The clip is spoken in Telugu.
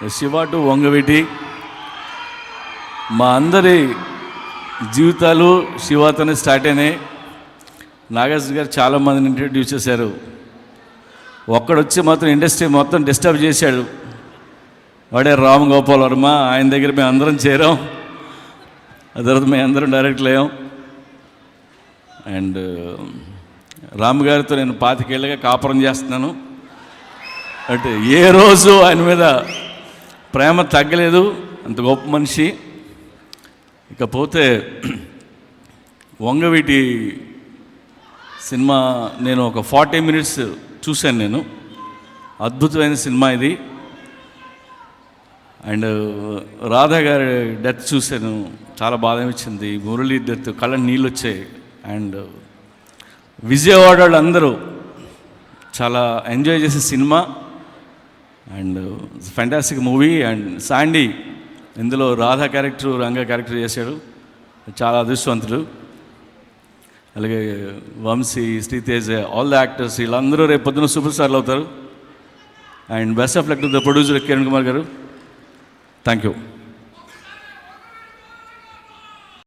శివ టు వంగవీటి మా అందరి జీవితాలు శివతోనే స్టార్ట్ అయినాయి. నాగార్జున గారు చాలామందిని ఇంట్రడ్యూస్ చేశారు. ఒక్కడొచ్చి మాత్రం ఇండస్ట్రీ మొత్తం డిస్టర్బ్ చేశాడు. వాడే రామ్ గోపాల్ వర్మ. ఆయన దగ్గర మేము అందరం చేరాం. ఆ తర్వాత మేము అందరం డైరెక్ట్లు అయ్యాం. అండ్ రామ్ గారితో నేను 25 ఏళ్ళుగా కాపురం చేస్తున్నాను. అంటే ఏ రోజు ఆయన మీద ప్రేమ తగ్గలేదు. అంత గొప్ప మనిషి. ఇకపోతే వంగవీటి సినిమా నేను ఒక 40 minutes చూశాను. నేను అద్భుతమైన సినిమా ఇది. అండ్ రాధా గారి డెత్ చూశాను, చాలా బాధ అనిపించింది. మురళి డెత్ కళ్ళ నీళ్ళు వచ్చాయి. అండ్ విజయవాడ వాళ్ళు అందరూ చాలా ఎంజాయ్ చేసే సినిమా. And fantastic movie. And Sandy ఇందులో రాధా క్యారెక్టర్, రంగా క్యారెక్టర్ చేశాడు. చాలా అదృష్టవంతుడు. అలాగే Vamsi, Sritej, all the actors వీళ్ళందరూ రేపు పొద్దున సూపర్ స్టార్లు అవుతారు. And best of luck to the producer Kiran Kumar గారు. Thank you.